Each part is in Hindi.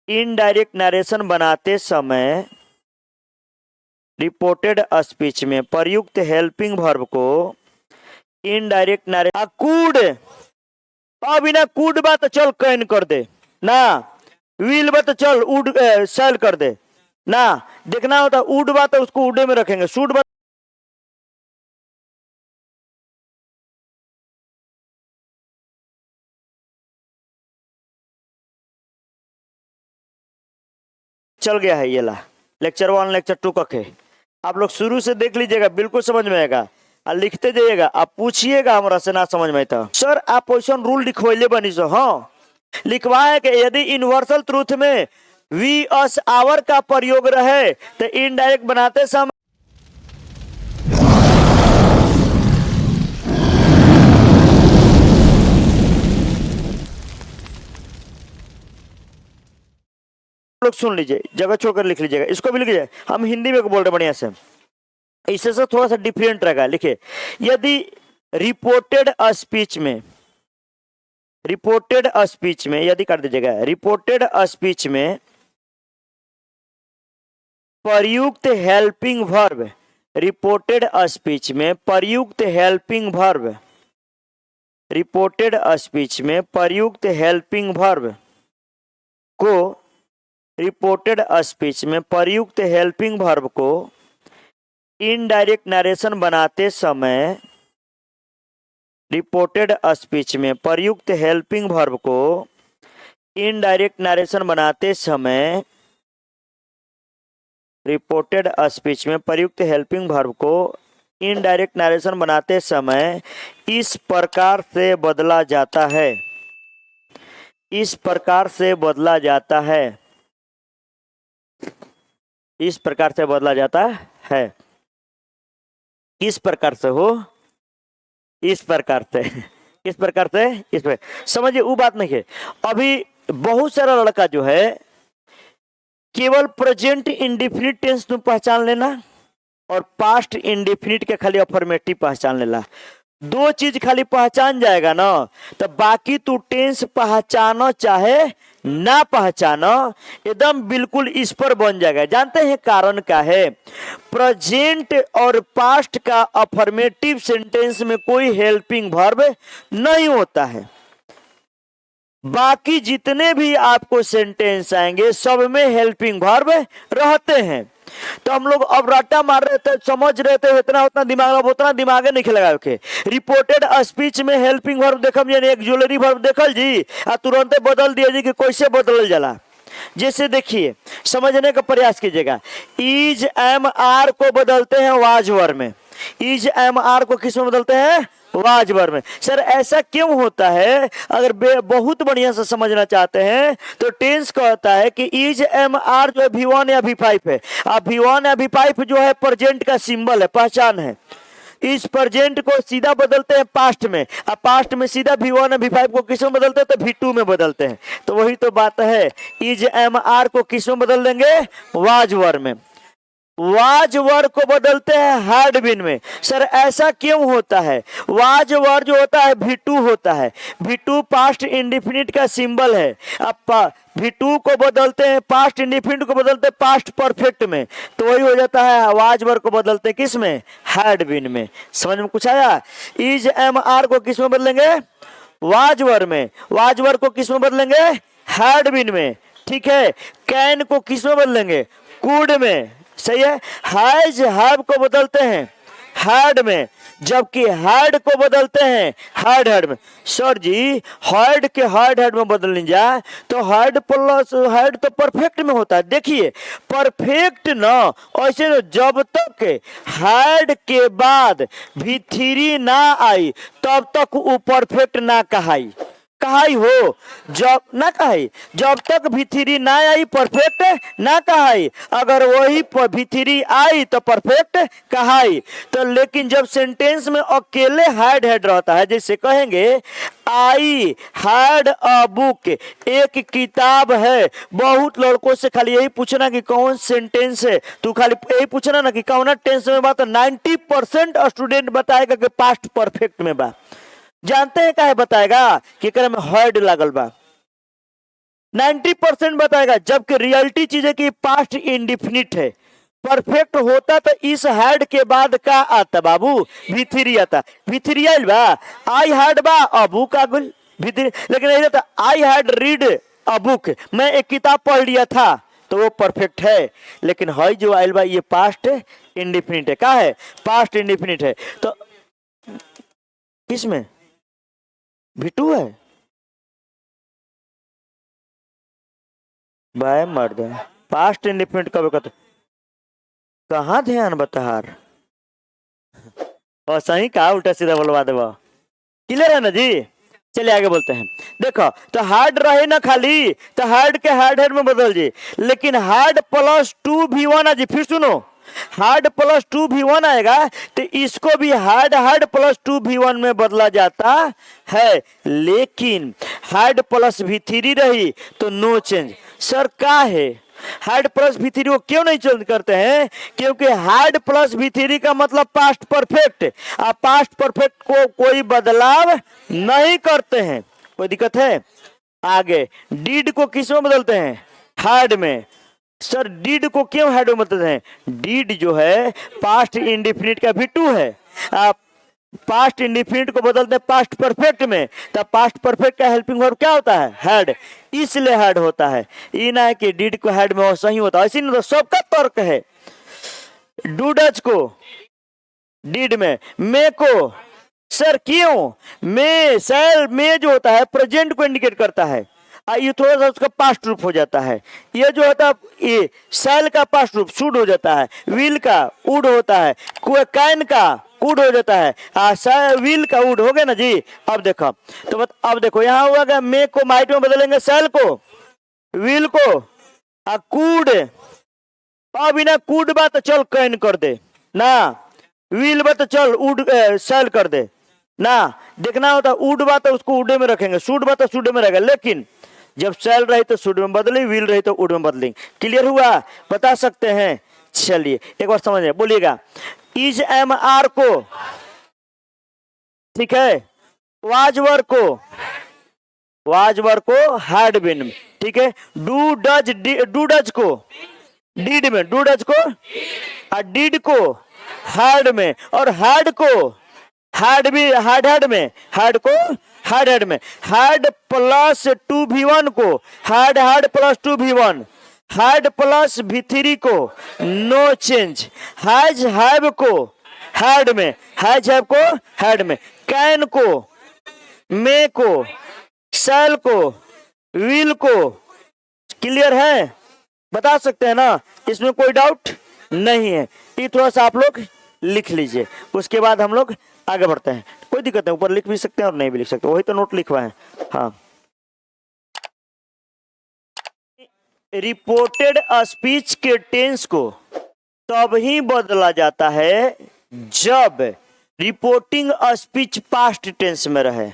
इनडायरेक्ट नरेशन बनाते समय रिपोर्टेड स्पीच में प्रयुक्त हेल्पिंग वर्ब को इनडायरेक्ट नरेशन कूड, अब बिना कूड बा तो चल कैन कर दे ना, विल बा तो चल उड सेल कर दे ना, देखना होता उड बा तो उसको उडे में रखेंगे, शूड बा चल गया है। ये ला लेक्चर 1 लेक्चर 2 कखे आप लोग शुरू से देख लीजिएगा, बिल्कुल समझ में आएगा और लिखते जाइएगा। आप पूछिएगा हमरा से ना समझ में तो सर आप क्वेश्चन रूल लिखवाइले बनी सो, हाँ लिखवाए कि यदि यूनिवर्सल ट्रूथ में वी अस आवर का प्रयोग रहे तो इनडायरेक्ट बनाते समय लोग सुन लीजिए, जगह छोड़कर लिख लीजिएगा, इसको भी लिख लीजिए। हम हिंदी में बोल रहे बढ़िया से, इससे से थोड़ा सा डिफरेंट रहेगा। लिखिए यदि रिपोर्टेड स्पीच में यदि कर दीजिएगा रिपोर्टेड स्पीच में प्रयुक्त हेल्पिंग वर्ब, रिपोर्टेड स्पीच में प्रयुक्त हेल्पिंग वर्ब, रिपोर्टेड स्पीच में प्रयुक्त हेल्पिंग वर्ब को रिपोर्टेड स्पीच में प्रयुक्त हेल्पिंग वर्ब को इनडायरेक्ट नरेशन बनाते समय रिपोर्टेड स्पीच में प्रयुक्त हेल्पिंग वर्ब को इनडायरेक्ट नरेशन बनाते समय रिपोर्टेड स्पीच में प्रयुक्त हेल्पिंग वर्ब को इनडायरेक्ट नरेशन बनाते समय इस प्रकार से बदला जाता है, इस प्रकार से बदला जाता है, इस प्रकार से बदला जाता है। किस प्रकार से हो, इस प्रकार से, किस प्रकार से, इस पर समझिए वो बात नहीं है। अभी बहुत सारा लड़का जो है केवल प्रेजेंट इंडेफिनिट टेंस में पहचान लेना और पास्ट इंडेफिनिट के खाली अफर्मेटिव पहचान लेना, दो चीज खाली पहचान जाएगा ना तो बाकी तू टेंस पहचानो चाहे ना पहचानो एकदम बिल्कुल इस पर बन जाएगा। जानते हैं कारण क्या है? प्रेजेंट और पास्ट का अफर्मेटिव सेंटेंस में कोई हेल्पिंग वर्ब नहीं होता है। बाकी जितने भी आपको सेंटेंस आएंगे सब में हेल्पिंग वर्ब रहते हैं। तो हम लोग अब रट्टा मार रहे थे, समझ रहे थे इतना उतना दिमाग, अब उतना दिमागे नहीं लगा के रिपोर्टेड स्पीच में हेल्पिंग वर्ब देखम जी, एक ज्वेलरी वर्ब देखल जी आ तुरंत बदल दिया जी कि कैसे बदल जाला। जैसे देखिए समझने का प्रयास कीजिएगा, इज एम आर को बदलते हैं वाज वर्ब में, इज एम आर को किस में बदलते हैं? वाज वर्ब में। सर ऐसा क्यों होता है? अगर बहुत बढ़िया से समझना चाहते हैं तो टेंस कहता है कि इज एम आर जो V1 या V5 है, अब V1 या V5 जो है प्रेजेंट का सिंबल है, पहचान है। इस प्रेजेंट को सीधा बदलते हैं पास्ट में, अब पास्ट में सीधा V1 या V5 को किस में बदलते हैं? तो V2 में बदलते हैं। तो वही तो बात है, इज एम आर को किस में बदल देंगे? वाज वर्ब में। वाज वर्ब को बदलते हैं हैड बीन में। सर ऐसा क्यों होता है? वाज वर्ब जो होता है V2 होता है, V2 पास्ट इंडेफिनिट का सिंबल है। अब V2 को बदलते हैं, पास्ट इंडेफिनिट को बदलते हैं पास्ट परफेक्ट में, तो वही हो जाता है वाज वर्ब को बदलते हैं किस में? हैड बीन में। समझ में कुछ आया? इज एम आर को किस में बदलेंगे? वाज वर्ब में। वाज वर्ब को किस में बदलेंगे? हैड बीन में। ठीक है। कैन को किस में बदलेंगे? कुड में। सही है। हैज हैव को बदलते हैं हैड में, जबकि हैड को बदलते हैं हैड में। सर जी हैड के हैड में बदलने जाए तो हैड प्लस हैड तो परफेक्ट में होता है। देखिए परफेक्ट ना, ऐसे जब तक हैड के बाद V3 ना आई तब तक वो परफेक्ट ना कहाई, कहाई हो जब ना कहाई, जब तक V3 ना आई परफेक्ट ना कहाई, अगर वही V3 आई तो परफेक्ट कहाई। तो लेकिन जब सेंटेंस में अकेले हैड रहता है, जैसे कहेंगे आई हैड अ बुक, एक किताब है। बहुत लड़कों से खाली यही पूछना कि कौन सेंटेंस है, तू खाली यही पूछना ना कि कौन टेंस में बात, 90% स्टूडेंट बताएगा कि पास्ट परफेक्ट में बा। जानते हैं काहे बताएगा? कि करे में हैड लागल बा। 90% बताएगा, जबकि रियलिटी चीज है कि पास्ट इंडिफिनिट है। परफेक्ट होता तो इस हैड के बाद का आता बाबू, V3 आता। V3 आइल बा, आई हैड बा अ बुक आ गइल V3, लेकिन नहीं रहता I had read a book, मैं एक किताब पढ़ लिया था, तो वो परफेक्ट है। लेकिन है जो आइल बा ये पास्ट इंडिफिनिट है। क्या है? पास्ट इंडिफिनिट है। तो किसमें V2 है? बाय मर्द, पास्ट इंडिफिनिट कब कहते? कहाँ ध्यान बताहार, और सही कहा, उल्टा सीधा बोलवा देवा। क्लियर है ना जी? चलिए आगे बोलते हैं। देखो तो हार्ड रहे ना खाली, तो हार्ड के हार्ड हेड में बदल जी, लेकिन हार्ड प्लस 2v1 आ जी। फिर सुनो, हार्ड प्लस 2v1 आएगा तो इसको भी हार्ड हार्ड प्लस 2v1 में बदला जाता है, लेकिन हार्ड प्लस V3 रही तो नो चेंज। सर क्या है हार्ड प्लस V3 को क्यों नहीं चेंज करते हैं? क्योंकि हार्ड प्लस V3 का मतलब पास्ट परफेक्ट, आप पास्ट परफेक्ट को कोई बदलाव नहीं करते हैं। कोई दिक्कत है? आगे डीड को किस में बदलते हैं? हार्ड में। सर डीड को क्यों हार्ड में बदलते हैं? डीड जो है पास्ट इंडिफिनिट का V2 है, आप पास्ट इंडिफिनिट को बदलते हैं पास्ट परफेक्ट में, तब पास्ट परफेक्ट का हेल्पिंग वर्ब क्या होता है? हैड, इसलिए हैड होता है। ये ना है कि डिड को हैड में सही होता है, इसी तो सबका तर्क है। डू डज को डिड में, मे को सर क्यों? मे सेल मे जो होता है प्रेजेंट को इंडिकेट करता है, ये थोड़ा सा उसका पास्ट रूप हो जाता है। ये जो होता है ये सेल का पास्ट रूप शुड हो जाता है, विल का वुड होता है, कैन का कुड हो जाता है, विल का वुड हो गया ना जी। अब देखो तो अब देखो यहाँ हुआ मे को माइट में बदलेंगे, सेल को विल को कुड, अब बिना कुड बात चल कैन कर दे ना, विल बात चल वुड सेल कर दे ना। देखना होता वुड बात उसको वुड में रखेंगे, शुड बात शुड में रहेगा, लेकिन जब सेल रही तो शुड में बदली, विल रही तो वुड में बदलेंगे। क्लियर हुआ? बता सकते हैं? चलिए एक बार समझिए, बोलिएगा। इज एम आर को, ठीक है, वाजवर को हैड बिन, ठीक है। डू डज को डीड में, डू डज को डीड को हैड में, और हैड को हैड भी हैड में, हैड को हैड में, हैड प्लस 2v1 को had plus 2v1, had plus V3 को नो चेंज, हैज हैव को हैड में, हैज हैव को हैड में, कैन को, मे को, सेल को, विल को। क्लियर है? बता सकते हैं ना? इसमें कोई डाउट नहीं है। ये थोड़ा सा आप लोग लिख लीजिए, उसके बाद हम लोग आगे बढ़ते हैं। कोई दिक्कत नहीं, ऊपर लिख भी सकते हैं और नहीं भी लिख सकते, वही तो नोट लिखवा है। हाँ, रिपोर्टेड स्पीच के टेंस को तब ही बदला जाता है जब रिपोर्टिंग स्पीच पास्ट टेंस में रहे।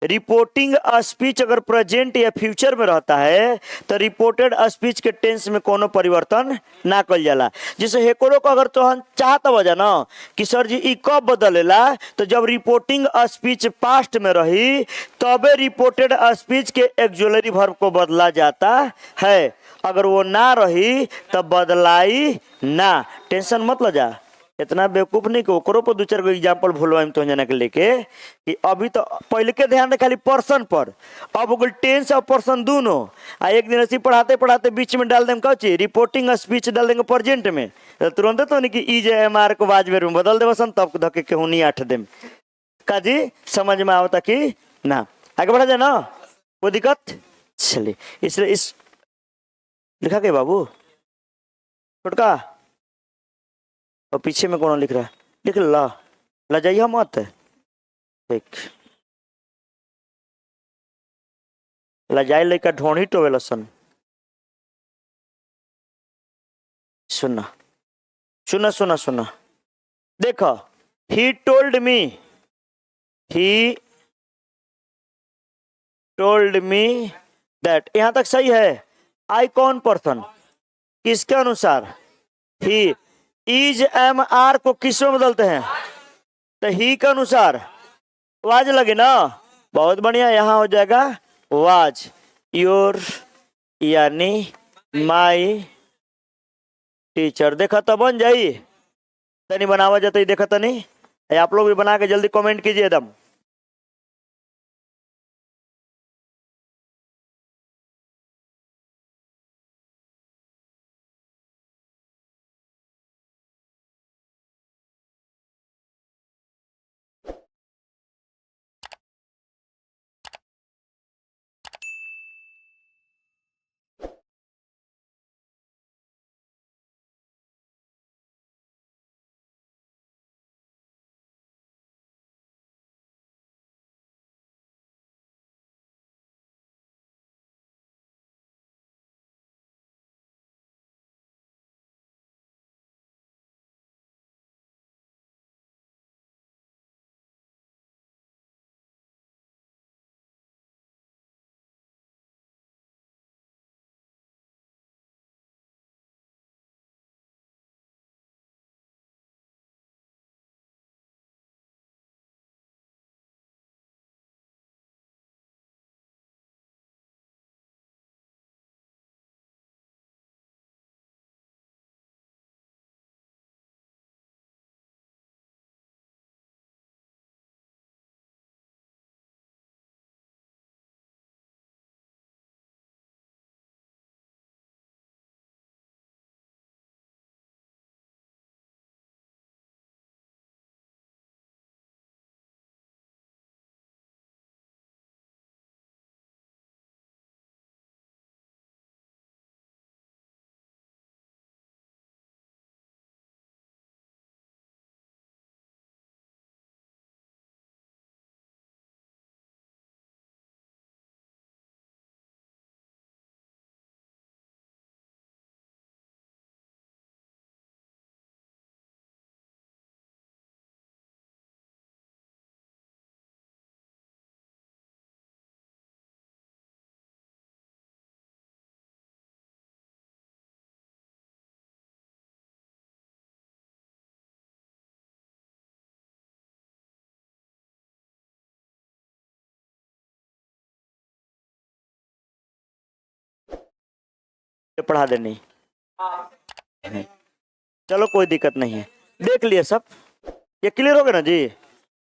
रिपोर्टिंग स्पीच अगर प्रेजेंट या फ्यूचर में रहता है तो रिपोर्टेड स्पीच के टेंस में कोनो परिवर्तन ना कल जाला। जैसे हेकरो को अगर तो हम चाहता वजह ना कि सर जी ई कब बदलेला, तो जब रिपोर्टिंग स्पीच पास्ट में रही तबे रिपोर्टेड स्पीच के एक्जुलरी वर्ब को बदला जाता है, अगर वो ना रही तब बदलाई ना। टेंशन मत लो जा, इतना बेवकूफ नहीं कि ओकरो पर दो चार गो एग्जाम्पल भूलवाई तो जना के लेके कि अभी तो पहले के ध्यान दे खाली पर्सन पर, अब गूगल टेंस और पर्सन दोनों। एक दिन ऐसी पढ़ाते पढ़ाते बीच में डाल देंगे कौची रिपोर्टिंग स्पीच डाल देंगे प्रेजेंट में, तो तुरंत तो नहीं कि इज एम आर को वाजबेर में बदल दे बसन, तब धके के हुनी 8 दिन का जी समझ में आवता कि ना। आगे बढ़ा जाए ना, कोई दिक्कत? चलिए इसलिए इस लिखा के बाबू छोटका, और पीछे में कौन लिख रहा है? लिख ला जाइए मत, ठीक लजाई लेकर ढोणी टोवे लसन। सुना सुना सुना सुना, देखो ही टोल्ड मी दैट, यहां तक सही है। आई कौन पर्सन, किसके अनुसार? ही। इज एम आर को किस में बदलते हैं? तो ही के अनुसार वाज लगे ना, बहुत बढ़िया। यहां हो जाएगा वाज योर यानी माई टीचर। देखा तो बन जाई, तनी बनावा जाता देखा तनी। आप लोग भी बना के जल्दी कमेंट कीजिए एकदम। पढ़ा देनी, चलो कोई दिक्कत नहीं है। देख लिए सब, ये क्लियर हो गया ना जी,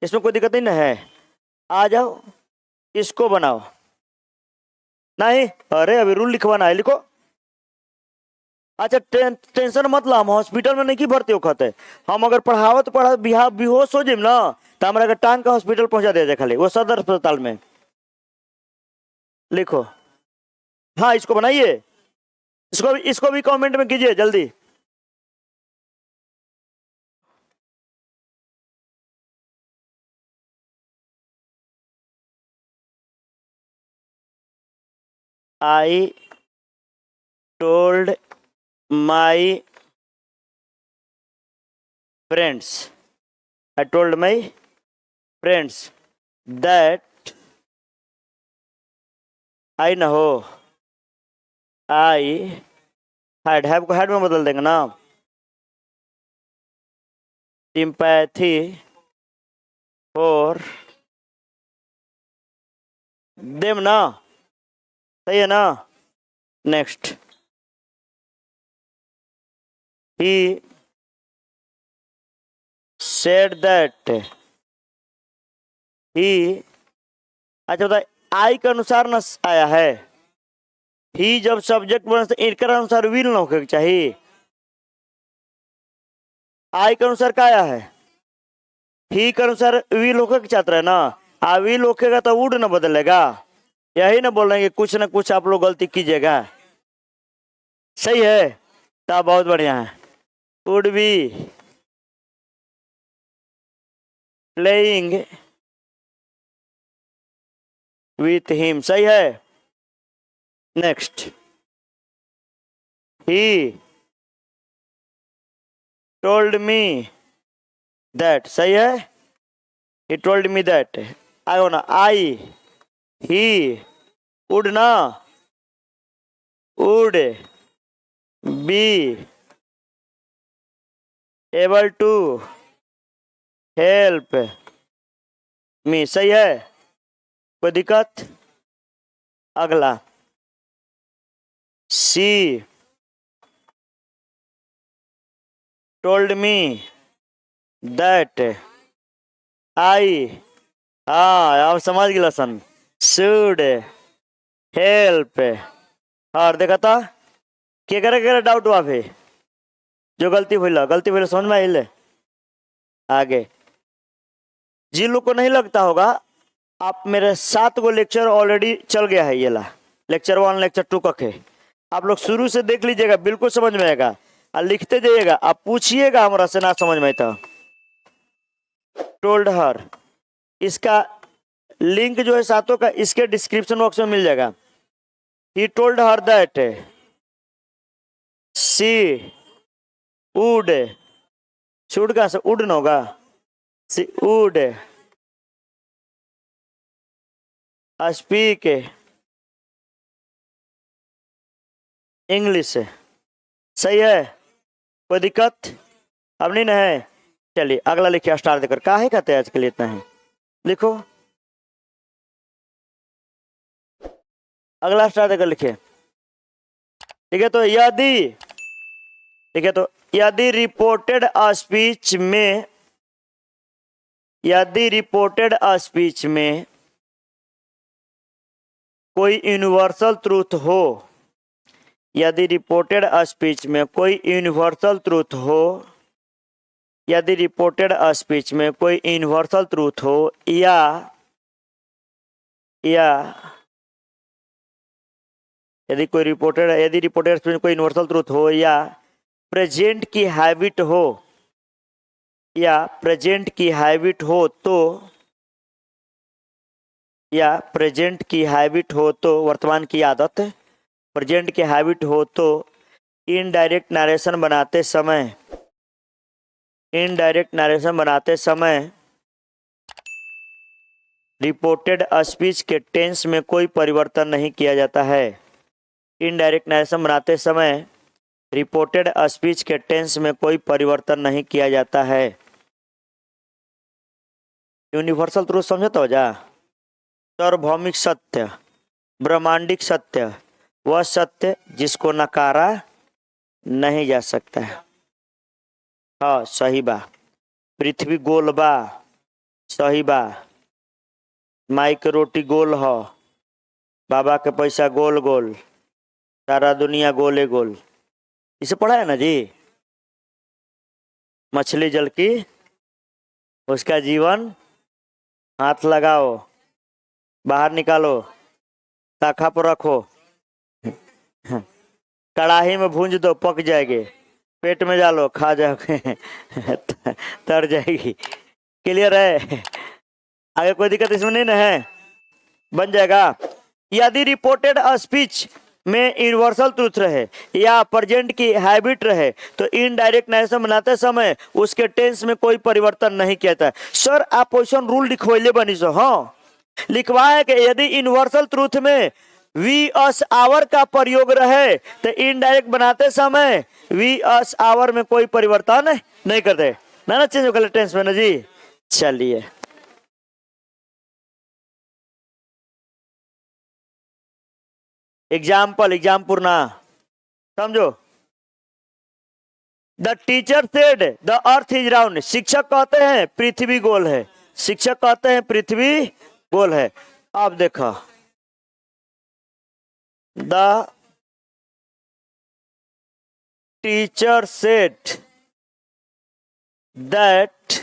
इसमें कोई दिक्कत नहीं ना है। आ जाओ, इसको बनाओ। नहीं, अरे अभी रूल लिखवाना है, लिखो। अच्छा टेंशन मत ला, हम हॉस्पिटल में नहीं भर्ती होखत है। हम अगर पढ़ावत पढ़ा बेहोश हो जाइम ना, तो हमारा के टांग का हॉस्पिटल पहुंचा दिया जाए, खाली वो सदर अस्पताल में। लिखो, हाँ इसको बनाइए, इसको भी कमेंट में कीजिए जल्दी। I told my friends, I told my friends that, I ना हो, आई हैड, हैव को हैड में बदल देंगे ना। सिंपैथी फॉर देम ना, सही है ना। नेक्स्ट, ही सेड दैट, ही, अच्छा बताए आई के अनुसार ना आया है। ही जब सब्जेक्ट बने तो इनके अनुसार विल ना होके चाहिए। आई के अनुसार क्या आया है, ही के अनुसार विल होके चाहता है ना। आ विल होकेगा तो वुड ना बदलेगा। यही ना बोल रहे हैं कि कुछ ना कुछ आप लोग गलती कीजिएगा। सही है, तो बहुत बढ़िया है। Would be playing with him, सही है। Next, he told me that, सही है। ही टोल्ड मी दैट, आयो ना, आई ही वुड ना, would be able to help me, सही है, कोई दिक्कत। अगला, She told me that I, हाँ आप समझ गए सन, should help। और देखा था क्या करे डाउट हुआ फिर जो गलती भइल समझ में आइले। आगे जिन लोग को नहीं लगता होगा, आप मेरे 7 गो लेक्चर ऑलरेडी चल गया है, ये ला लेक्चर 1 लेक्चर 2 कखे आप लोग शुरू से देख लीजिएगा, बिल्कुल समझ में आएगा। और लिखते जाइएगा, आप पूछिएगा हमारा से ना समझ में तो। टोल्ड हर, इसका लिंक जो है सातों का इसके डिस्क्रिप्शन बॉक्स में मिल जाएगा। He told her that she would, should कहां से उड न होगा, सी वुड स्पीक इंग्लिश। सही है, कोई दिक्कत अब नहीं ना है। चलिए अगला लिखिए स्टार देकर, काहे कहते हैं आज के लिए इतना है, लिखो अगला स्टार देकर लिखिए। ठीक है, तो यदि रिपोर्टेड स्पीच में, यदि रिपोर्टेड स्पीच में कोई यूनिवर्सल ट्रूथ हो, यदि रिपोर्टेड स्पीच में कोई यूनिवर्सल ट्रूथ हो, यदि रिपोर्टेड स्पीच में कोई यूनिवर्सल ट्रूथ हो, या यदि रिपोर्टेड स्पीच में कोई यूनिवर्सल ट्रूथ हो, या प्रेजेंट की हैबिट हो, या प्रेजेंट की हैबिट हो तो, या प्रेजेंट की हैबिट हो तो, वर्तमान की आदत, प्रेजेंट की हैबिट हो तो, इनडायरेक्ट नरेशन बनाते समय, इनडायरेक्ट नरेशन बनाते समय रिपोर्टेड स्पीच के टेंस में कोई परिवर्तन नहीं किया जाता है। इनडायरेक्ट नरेशन बनाते समय रिपोर्टेड स्पीच के टेंस में कोई परिवर्तन नहीं किया जाता है। यूनिवर्सल ट्रूथ समझे तो जा, सार्वभौमिक सत्य, ब्रह्मांडिक सत्य, वह सत्य जिसको नकारा नहीं जा सकता है। हाँ सही बा, पृथ्वी गोल बा, सही बा, माई के रोटी गोल हो, बाबा के पैसा गोल गोल, सारा दुनिया गोले गोल, इसे पढ़ा है ना जी। मछली जल की, उसका जीवन, हाथ लगाओ, बाहर निकालो, ताखा पर रखो, कड़ाही में भूंज दो पक जाएगी, पेट में डालो खा जाओगे तर जाएगी। क्लियर है, आगे कोई दिक्कत इसमें नहीं ना है, बन जाएगा। यदि रिपोर्टेड स्पीच में यूनिवर्सल ट्रूथ रहे या प्रेजेंट की हैबिट रहे तो इनडायरेक्ट नरेशन बनाते समय उसके टेंस में कोई परिवर्तन नहीं किया जाता। सर आप क्वेश्चन रूल लिखवाइले बनी सो, हाँ लिखवा है कि यदि यूनिवर्सल ट्रूथ में वी अस आवर का प्रयोग रहे तो इनडायरेक्ट बनाते समय वी अस आवर में कोई परिवर्तन नहीं करते ना चेंज कर टेंस में ना जी। चलिए एग्जाम्पल ना समझो। The teacher said the earth is round, शिक्षक कहते हैं पृथ्वी गोल है, शिक्षक कहते हैं पृथ्वी गोल है। अब देखो the teacher said that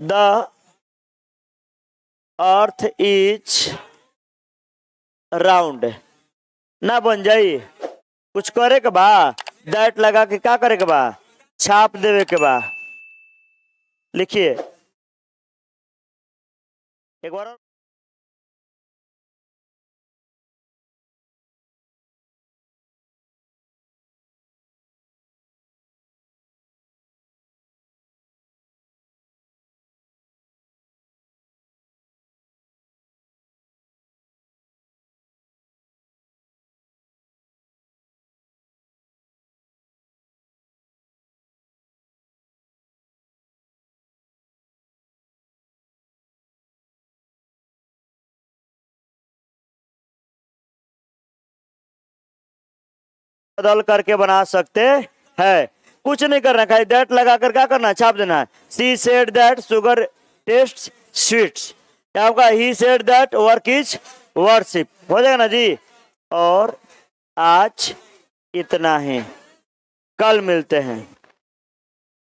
the earth is round, ना बन जाई, कुछ करे के बा, दैट लगा के क्या करे के बा, छाप देवे के बा। लिखिए एक बार बदल करके बना सकते हैं। कुछ नहीं करना, खाली दैट लगा कर क्या करना है, छाप देना है। She said that sugar taste sweets, क्या होगा, he said that work is worship, हो जाएगा ना जी। और आज इतना ही, कल मिलते हैं।